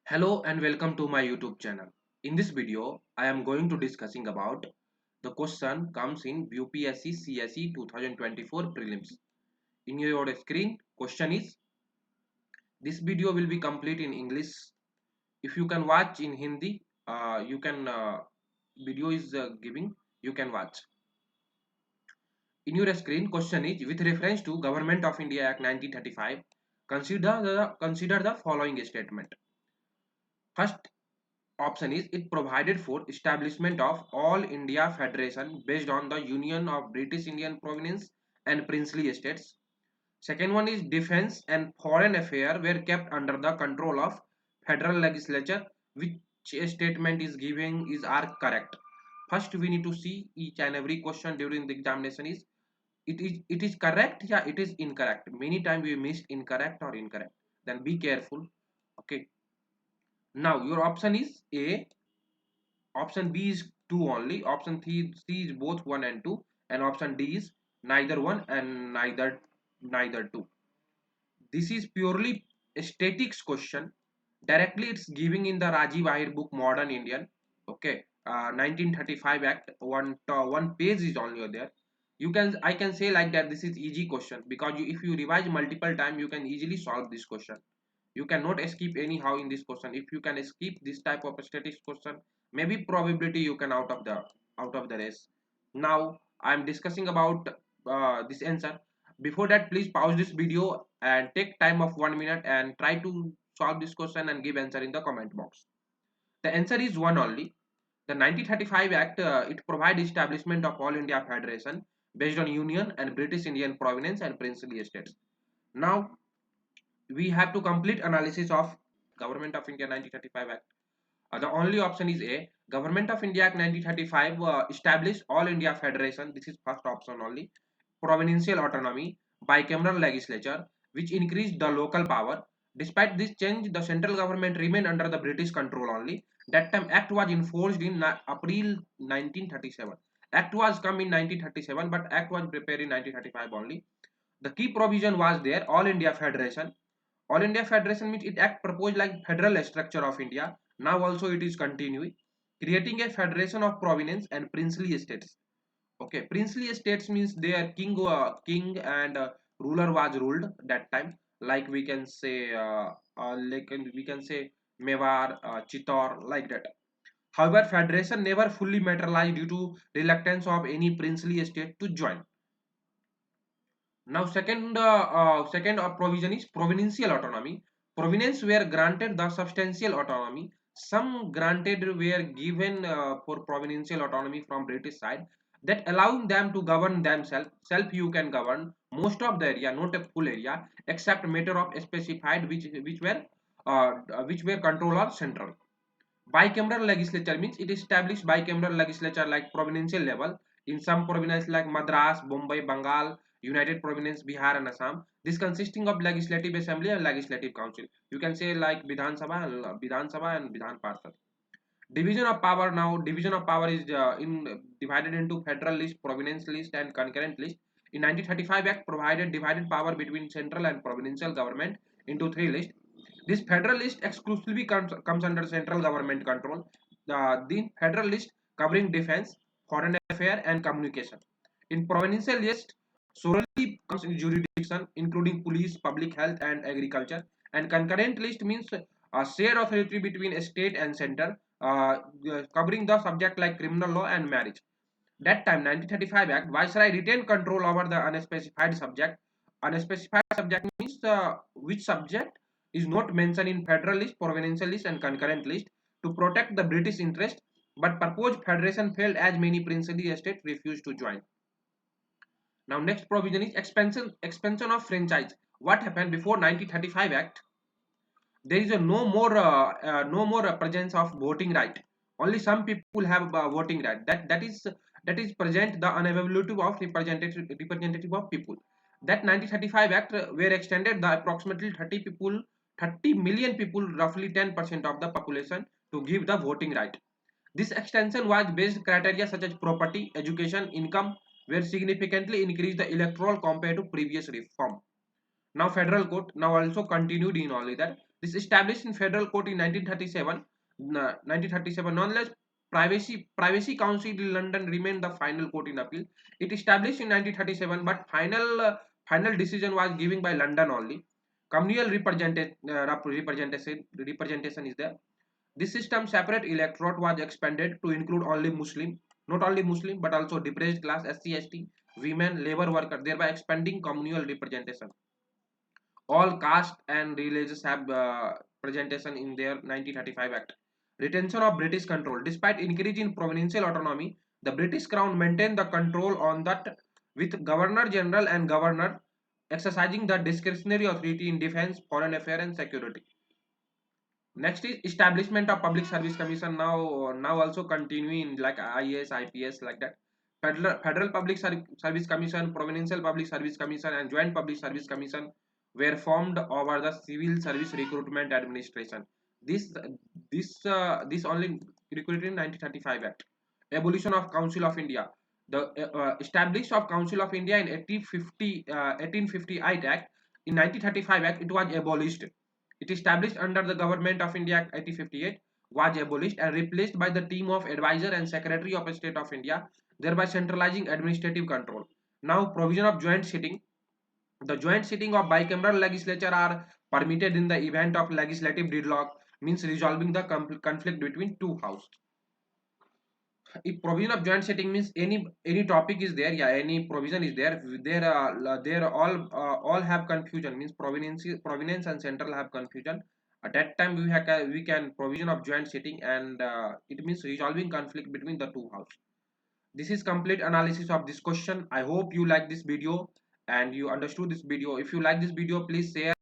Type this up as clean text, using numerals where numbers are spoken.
Hello and welcome to my YouTube channel. In this video, I am going to discussing about the question comes in UPSC CSE 2024 prelims. In your screen, question is this video will be complete in English. If you can watch in Hindi, you can video is giving you can watch. In your screen, question is with reference to Government of India Act 1935. Consider the following statement. First option is it provided for establishment of all India Federation based on the union of British Indian province and princely estates. Second one is defense and foreign affairs were kept under the control of federal legislature. Which statement is giving is are correct? First we need to see each and every question during the examination is it is correct, yeah, it is incorrect. Many times we missed incorrect or incorrect, then be careful. Okay, now your option is A, option B is 2 only, option C is both 1 and 2, and option D is neither 1 and neither 2. This is purely a statics question. Directly it's giving in the Rajiv Ahir book Modern Indian. Okay, 1935 Act, one page is only there. I can say like that this is easy question because if you revise multiple time you can easily solve this question. You cannot escape anyhow in this question. If you can escape this type of statistics question, maybe probability you can out of the race. Now I am discussing about this answer. Before that, please pause this video and take time of 1 minute and try to solve this question and give answer in the comment box. The answer is one only. The 1935 Act, it provides establishment of All India Federation based on Union and British Indian province and princely estates. Now we have to complete analysis of Government of India 1935 Act. The only option is A. Government of India Act 1935 established All India Federation. This is first option only. Provincial autonomy, bicameral legislature, which increased the local power. Despite this change, the central government remained under the British control only. That time, Act was enforced in April 1937. Act was come in 1937, but Act was prepared in 1935 only. The key provision was there, All India Federation. All India Federation means it act proposed like federal structure of India. Now also it is continuing, creating a federation of province and princely estates. Okay, princely estates means their king and ruler was ruled that time. Like we can say Mewar, Chittor, like that. However, federation never fully materialized due to reluctance of any princely estate to join. Now, second provision is provincial autonomy. Provinces were granted the substantial autonomy. Some granted were given for provincial autonomy from British side, that allowing them to govern themselves. Self you can govern most of the area, not a full area, except matter of specified which were control of central. Bicameral legislature means it established bicameral legislature like provincial level in some provinces like Madras, Bombay, Bengal, United Province, Bihar and Assam. This consisting of legislative assembly and legislative council. You can say like Vidhan Sabha and Vidhan Parshad. Division of power. Now division of power is in divided into federal list, province list and concurrent list. In 1935 Act provided divided power between central and provincial government into three lists. This federal list exclusively comes under central government control. The federal list covering defense, foreign affairs and communication. In provincial list solely comes in jurisdiction including police, public health and agriculture. And concurrent list means shared authority between state and center, covering the subject like criminal law and marriage. That time 1935 Act, Viceroy retained control over the unspecified subject. Unspecified subject means which subject is not mentioned in federal list, provincial list and concurrent list to protect the British interest, but proposed federation failed as many princely estates refused to join. Now next provision is expansion of franchise. What happened before 1935 Act? There is a no more presence of voting right. Only some people have voting right. That is present the unavailability of representative of people. That 1935 Act were extended the approximately 30 million people, roughly 10% of the population, to give the voting right. This extension was based criteria such as property, education, income were significantly increased the electoral compared to previous reform. Now federal court now also continued in only that This established in federal court in 1937. 1937. Nonetheless, Privacy Council in London remained the final court in appeal. It established in 1937, but final decision was given by London only. Communal representation is there. This system separate electorate was expanded to include only Muslim, not only Muslim but also depressed class, SC, ST, women, labor worker, thereby expanding communal representation. All caste and religions have presentation in their 1935 Act. Retention of British control. Despite increase in provincial autonomy, the British Crown maintained the control on that, with Governor General and Governor exercising the discretionary authority in defense, foreign affairs and security. Next is establishment of Public Service Commission. Now also continuing like IAS, IPS, like that. Federal Public Service Commission, Provincial Public Service Commission, and Joint Public Service Commission were formed over the Civil Service Recruitment Administration. This this only recruited in 1935 Act. Abolition of Council of India. The established of Council of India in 1858 Act. In 1935 Act, it was abolished. It established under the Government of India Act 1858, was abolished and replaced by the team of Advisor and Secretary of State of India, thereby centralizing administrative control. Now, provision of joint sitting. The joint sitting of bicameral legislature are permitted in the event of legislative deadlock, means resolving the conflict between two houses. If provision of joint setting means any topic is there, yeah, any provision is there, there all have confusion, means provenance and central have confusion. At that time we can provision of joint setting, and it means resolving conflict between the two houses. This is complete analysis of this question. I hope you like this video and you understood this video. If you like this video, please share